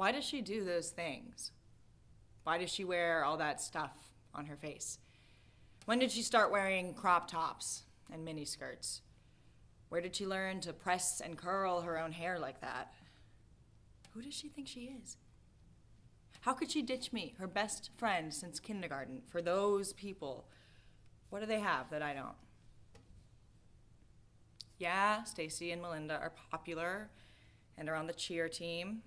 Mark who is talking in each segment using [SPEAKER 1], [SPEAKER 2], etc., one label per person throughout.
[SPEAKER 1] Why does she do those things? Why does she wear all that stuff on her face? When did she start wearing crop tops and mini skirts? Where did she learn to press and curl her own hair like that? Who does she think she is? How could she ditch me, her best friend since kindergarten, for those people? What do they have that I don't? Yeah, Stacy and Melinda are popular and are on the cheer team.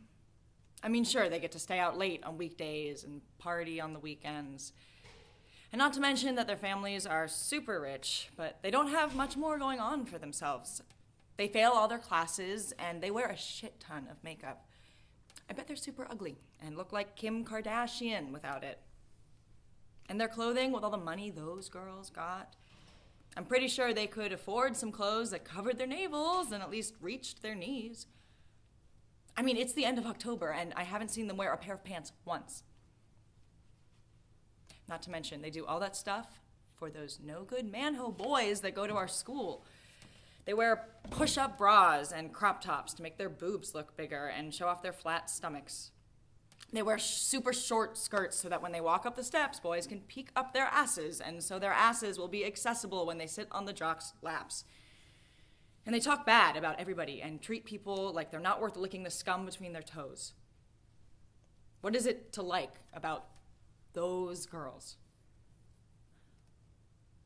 [SPEAKER 1] I mean, sure, they get to stay out late on weekdays and party on the weekends. And not to mention that their families are super rich, but they don't have much more going on for themselves. They fail all their classes and they wear a shit ton of makeup. I bet they're super ugly and look like Kim Kardashian without it. And their clothing, with all the money those girls got, I'm pretty sure they could afford some clothes that covered their navels and at least reached their knees. I mean, it's the end of October and I haven't seen them wear a pair of pants once. Not to mention, they do all that stuff for those no-good manho boys that go to our school. They wear push-up bras and crop tops to make their boobs look bigger and show off their flat stomachs. They wear super short skirts so that when they walk up the steps, boys can peek up their asses, and so their asses will be accessible when they sit on the jocks' laps. And they talk bad about everybody and treat people like they're not worth licking the scum between their toes. What is it to like about those girls?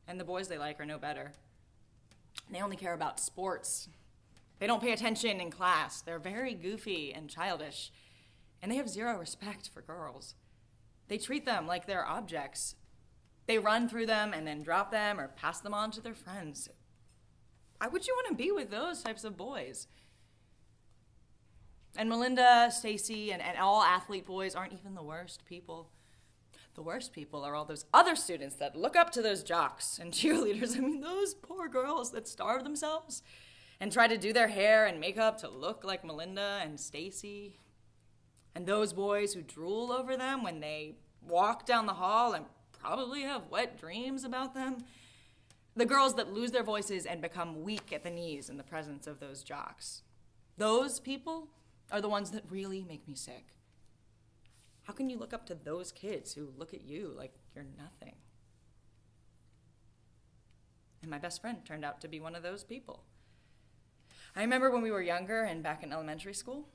[SPEAKER 1] And the boys they like are no better. They only care about sports. They don't pay attention in class. They're very goofy and childish. And they have zero respect for girls. They treat them like they're objects. They run through them and then drop them or pass them on to their friends. Why would you want to be with those types of boys? And Melinda, Stacy, and all athlete boys aren't even the worst people. The worst people are all those other students that look up to those jocks and cheerleaders. I mean, those poor girls that starve themselves and try to do their hair and makeup to look like Melinda and Stacy. And those boys who drool over them when they walk down the hall and probably have wet dreams about them. The girls that lose their voices and become weak at the knees in the presence of those jocks. Those people are the ones that really make me sick. How can you look up to those kids who look at you like you're nothing? And my best friend turned out to be one of those people. I remember when we were younger and back in elementary school,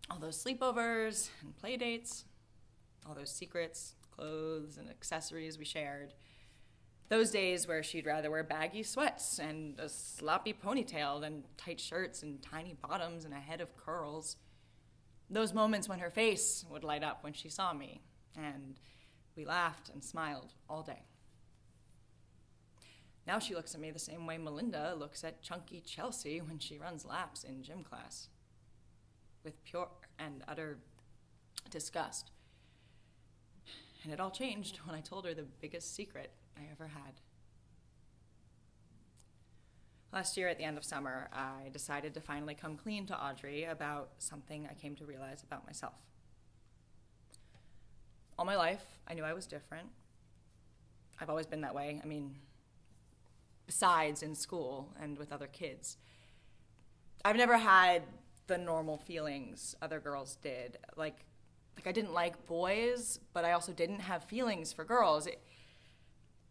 [SPEAKER 1] all those sleepovers and play dates, all those secrets, clothes, and accessories we shared. Those days where she'd rather wear baggy sweats and a sloppy ponytail than tight shirts and tiny bottoms and a head of curls. Those moments when her face would light up when she saw me, and we laughed and smiled all day. Now she looks at me the same way Melinda looks at chunky Chelsea when she runs laps in gym class, with pure and utter disgust. And it all changed when I told her the biggest secret I ever had. Last year at the end of summer, I decided to finally come clean to Audrey about something I came to realize about myself. All my life, I knew I was different. I've always been that way. I mean, besides in school and with other kids. I've never had the normal feelings other girls did. Like I didn't like boys, but I also didn't have feelings for girls.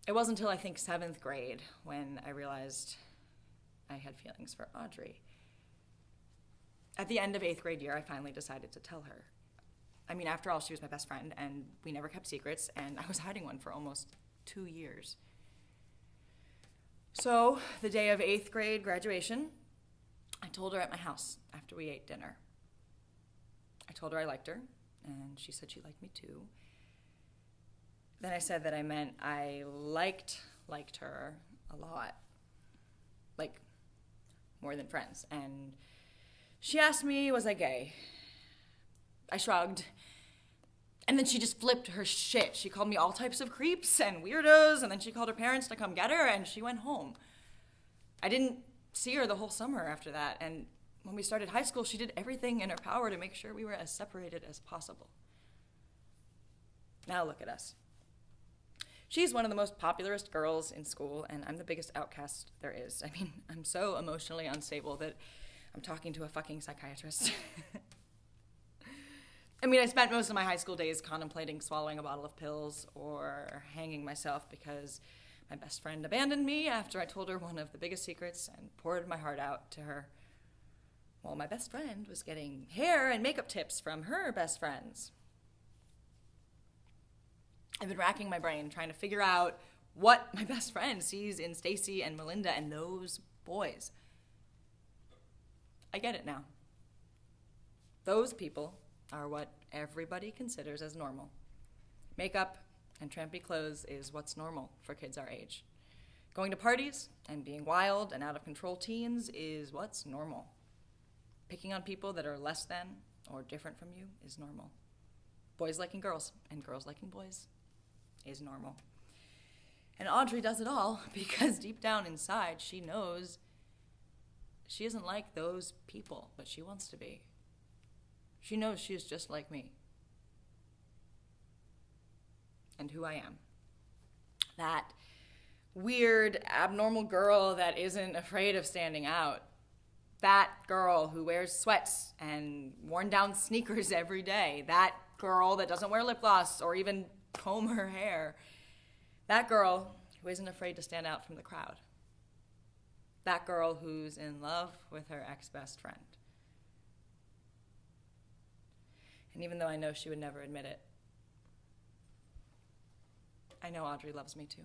[SPEAKER 1] It wasn't until I think 7th grade when I realized I had feelings for Audrey. At the end of 8th grade year, I finally decided to tell her. I mean, after all, she was my best friend, and we never kept secrets, and I was hiding one for almost 2 years. So, the day of 8th grade graduation, I told her at my house after we ate dinner. I told her I liked her, and she said she liked me too. Then I said that I meant I liked her a lot. Like, more than friends. And she asked me, was I gay? I shrugged. And then she just flipped her shit. She called me all types of creeps and weirdos, and then she called her parents to come get her, and she went home. I didn't see her the whole summer after that, and when we started high school, she did everything in her power to make sure we were as separated as possible. Now look at us. She's one of the most popularest girls in school, and I'm the biggest outcast there is. I mean, I'm so emotionally unstable that I'm talking to a fucking psychiatrist. I mean, I spent most of my high school days contemplating swallowing a bottle of pills or hanging myself because my best friend abandoned me after I told her one of the biggest secrets and poured my heart out to her. While my best friend was getting hair and makeup tips from her best friends. I've been racking my brain trying to figure out what my best friend sees in Stacy and Melinda and those boys. I get it now. Those people are what everybody considers as normal. Makeup and trampy clothes is what's normal for kids our age. Going to parties and being wild and out of control teens is what's normal. Picking on people that are less than or different from you is normal. Boys liking girls and girls liking boys is normal. And Audrey does it all because deep down inside she knows she isn't like those people, but she wants to be. She knows she is just like me. And who I am. That weird, abnormal girl that isn't afraid of standing out. That girl who wears sweats and worn down sneakers every day. That girl that doesn't wear lip gloss or even comb her hair. That girl who isn't afraid to stand out from the crowd. That girl who's in love with her ex-best friend. And even though I know she would never admit it, I know Audrey loves me too.